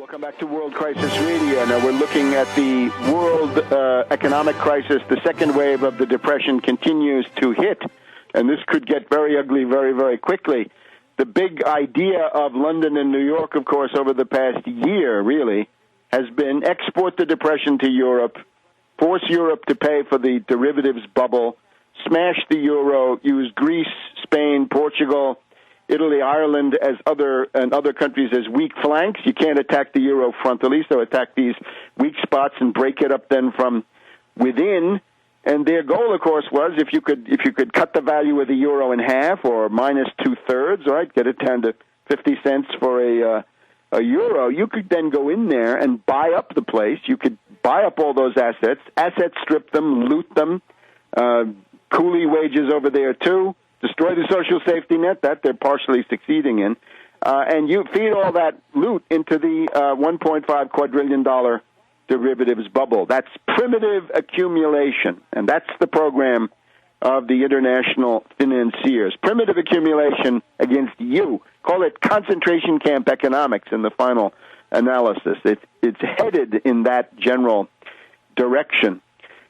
Welcome back to World Crisis Radio. Now we're looking at the world economic crisis. The second wave of the Depression continues to hit, and this could get very ugly very, very quickly. The big idea of London and New York, of course, over the past year, really, has been export the Depression to Europe, force Europe to pay for the derivatives bubble, smash the euro, use Greece, Spain, Portugal, Italy, Ireland as other countries as weak flanks. You can't attack the euro frontally, so attack these weak spots and break it up then from within. And their goal, of course, was if you could cut the value of the euro in half or minus 2/3, right, get it down to 50 cents for a euro, you could then go in there and buy up the place. You could buy up all those assets, strip them, loot them, coolie wages over there too, destroy the social safety net, that they're partially succeeding in, and you feed all that loot into the $1.5 quadrillion derivatives bubble. That's primitive accumulation, and that's the program of the international financiers. Primitive accumulation against you. Call it concentration camp economics in the final analysis. It's headed in that general direction.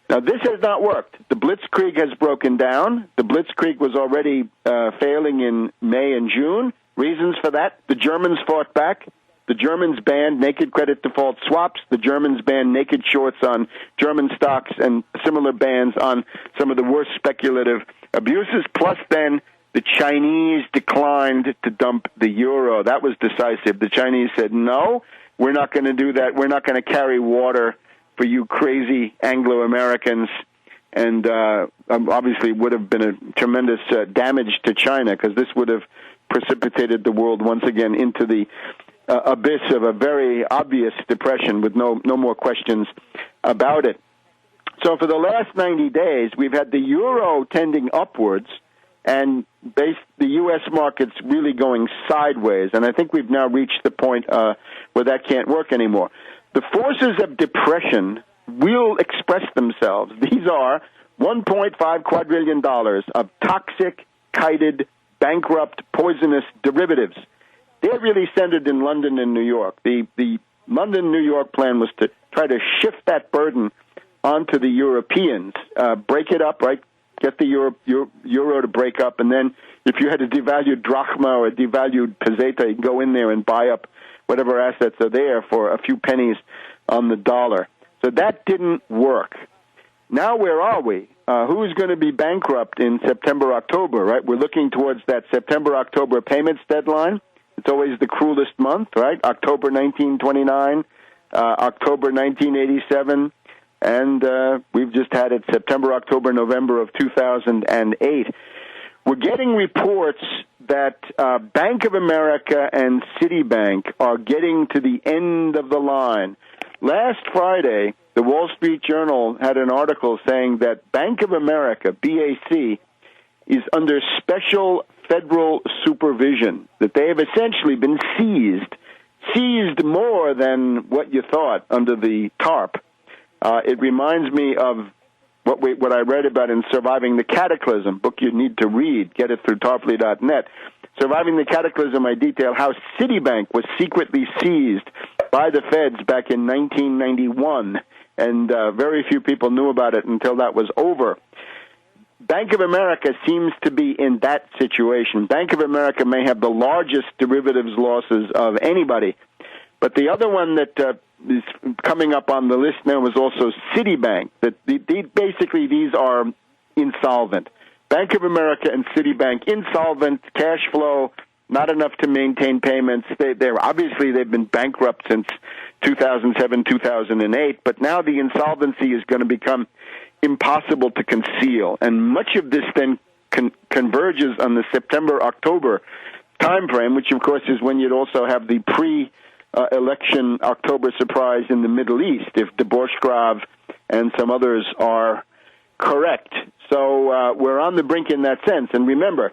Now, this has not worked. The Blitzkrieg has broken down. The Blitzkrieg was already failing in May and June. Reasons for that: the Germans fought back. The Germans banned naked credit default swaps. The Germans banned naked shorts on German stocks and similar bans on some of the worst speculative abuses. Plus, then, the Chinese declined to dump the euro. That was decisive. The Chinese said, no, we're not going to do that. We're not going to carry water for you crazy Anglo-Americans, and obviously would have been a tremendous damage to China, because this would have precipitated the world once again into the abyss of a very obvious depression with no more questions about it. So for the last 90 days, we've had the euro tending upwards and the U.S. markets really going sideways, and I think we've now reached the point where that can't work anymore. The forces of depression will express themselves. These are $1.5 quadrillion of toxic, kited, bankrupt, poisonous derivatives. They're really centered in London and New York. The London-New York plan was to try to shift that burden onto the Europeans, break it up, right? Get the euro to break up, and then if you had a devalued drachma or a devalued peseta, you can go in there and buy up whatever assets are there for a few pennies on the dollar. So that didn't work. Now where are we? Who's going to be bankrupt in September, October, right? We're looking towards that September, October payments deadline. It's always the cruelest month, right? October 1929, October 1987, and we've just had it September, October, November of 2008. We're getting reports that Bank of America and Citibank are getting to the end of the line. Last Friday, the Wall Street Journal had an article saying that Bank of America, BAC, is under special federal supervision, that they have essentially been seized more than what you thought under the TARP. It reminds me of what I read about in Surviving the Cataclysm, book you need to read. Get it through tarpley.net. Surviving the Cataclysm, I detail how Citibank was secretly seized by the feds back in 1991, and very few people knew about it until that was over. Bank of America seems to be in that situation. Bank of America may have the largest derivatives losses of anybody, but the other one that is coming up on the list now is also Citibank. That basically these are insolvent. Bank of America and Citibank insolvent, cash flow not enough to maintain payments. They've been bankrupt since 2007, 2008, but now the insolvency is going to become impossible to conceal, and much of this then converges on the September-October time frame, which of course is when you'd also have the pre-election October surprise in the Middle East, if Deborskrov and some others are correct. So we're on the brink in that sense. And remember,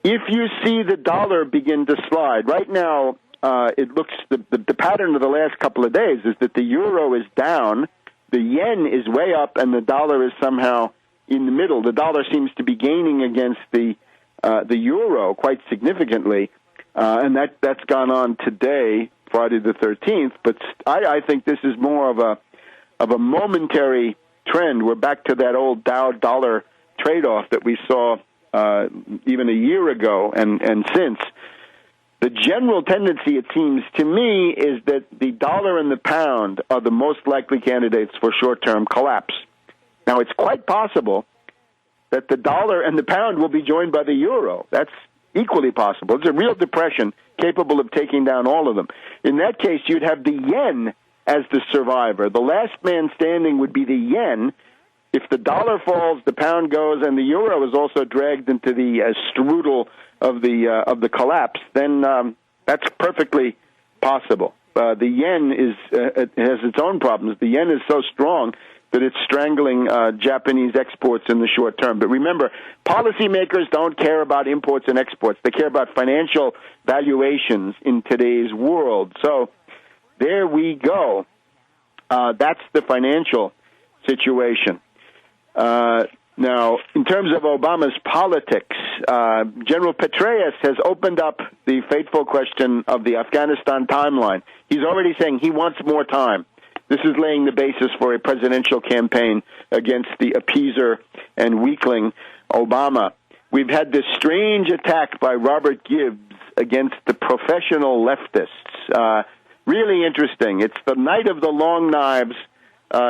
if you see the dollar begin to slide, right now it looks, the pattern of the last couple of days is that the euro is down, the yen is way up, and the dollar is somehow in the middle. The dollar seems to be gaining against the euro quite significantly, and that's gone on today Friday the 13th, but I think this is more of a momentary trend. We're back to that old Dow-dollar trade-off that we saw even a year ago and since. The general tendency, it seems to me, is that the dollar and the pound are the most likely candidates for short-term collapse. Now, it's quite possible that the dollar and the pound will be joined by the euro. That's equally possible. It's a real depression capable of taking down all of them. In that case, you'd have the yen as the survivor. The last man standing would be the yen. If the dollar falls, the pound goes, and the euro is also dragged into the strudel of the collapse, then that's perfectly possible. The yen has its own problems. The yen is so strong that it's strangling Japanese exports in the short term. But remember, policymakers don't care about imports and exports. They care about financial valuations in today's world. So there we go. That's the financial situation. Now, in terms of Obama's politics, General Petraeus has opened up the fateful question of the Afghanistan timeline. He's already saying he wants more time. This is laying the basis for a presidential campaign against the appeaser and weakling Obama. We've had this strange attack by Robert Gibbs against the professional leftists. Really interesting. It's the night of the long knives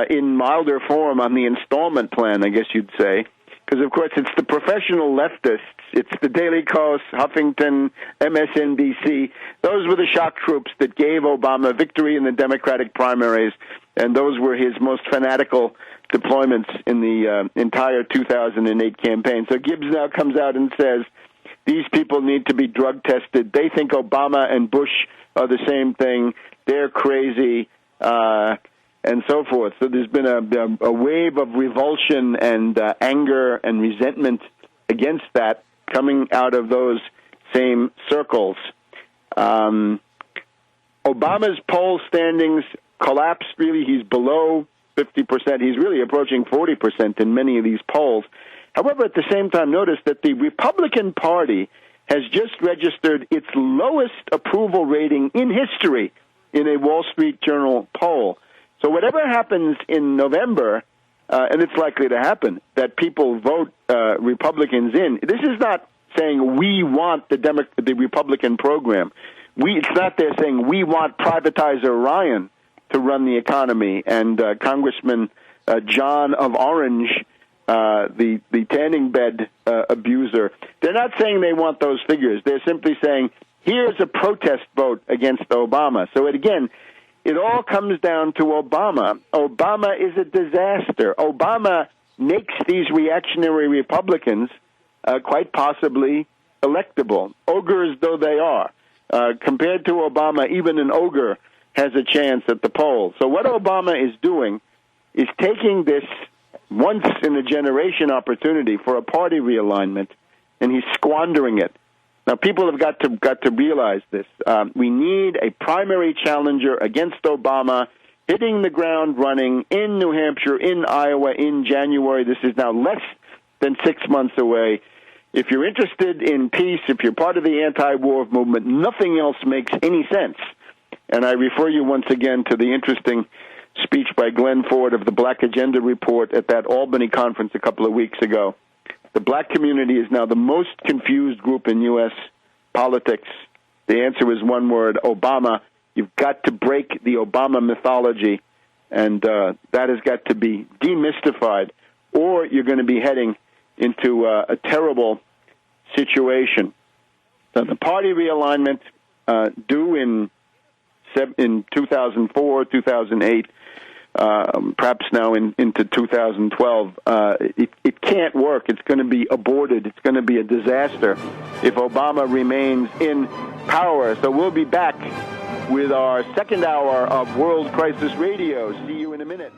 in milder form on the installment plan, I guess you'd say. Because, of course, it's the professional leftists. It's the Daily Kos, Huffington, MSNBC. Those were the shock troops that gave Obama victory in the Democratic primaries, and those were his most fanatical deployments in the entire 2008 campaign. So Gibbs now comes out and says these people need to be drug tested. They think Obama and Bush are the same thing. They're crazy. And so forth. So there's been a wave of revulsion and anger and resentment against that coming out of those same circles. Obama's poll standings collapsed. Really, he's below 50%. He's really approaching 40% in many of these polls. However, at the same time, notice that the Republican Party has just registered its lowest approval rating in history in a Wall Street Journal poll. So whatever happens in November, and it's likely to happen, that people vote Republicans in, this is not saying we want the Republican program. It's not there saying we want privatizer Ryan to run the economy and Congressman John of Orange, the tanning bed abuser. They're not saying they want those figures. They're simply saying here's a protest vote against Obama. So it all comes down to Obama. Obama is a disaster. Obama makes these reactionary Republicans quite possibly electable, ogres though they are. Compared to Obama, even an ogre has a chance at the polls. So what Obama is doing is taking this once-in-a-generation opportunity for a party realignment, and he's squandering it. Now, people have got to realize this. We need a primary challenger against Obama, hitting the ground running in New Hampshire, in Iowa, in January. This is now less than 6 months away. If you're interested in peace, if you're part of the anti-war movement, nothing else makes any sense. And I refer you once again to the interesting speech by Glenn Ford of the Black Agenda Report at that Albany conference a couple of weeks ago. The black community is now the most confused group in U.S. politics. The answer is one word, Obama. You've got to break the Obama mythology, and that has got to be demystified, or you're going to be heading into a terrible situation. So the party realignment due in 2004, 2008, perhaps now into 2012, it can't work. It's going to be aborted. It's going to be a disaster if Obama remains in power. So we'll be back with our second hour of World Crisis Radio. See you in a minute.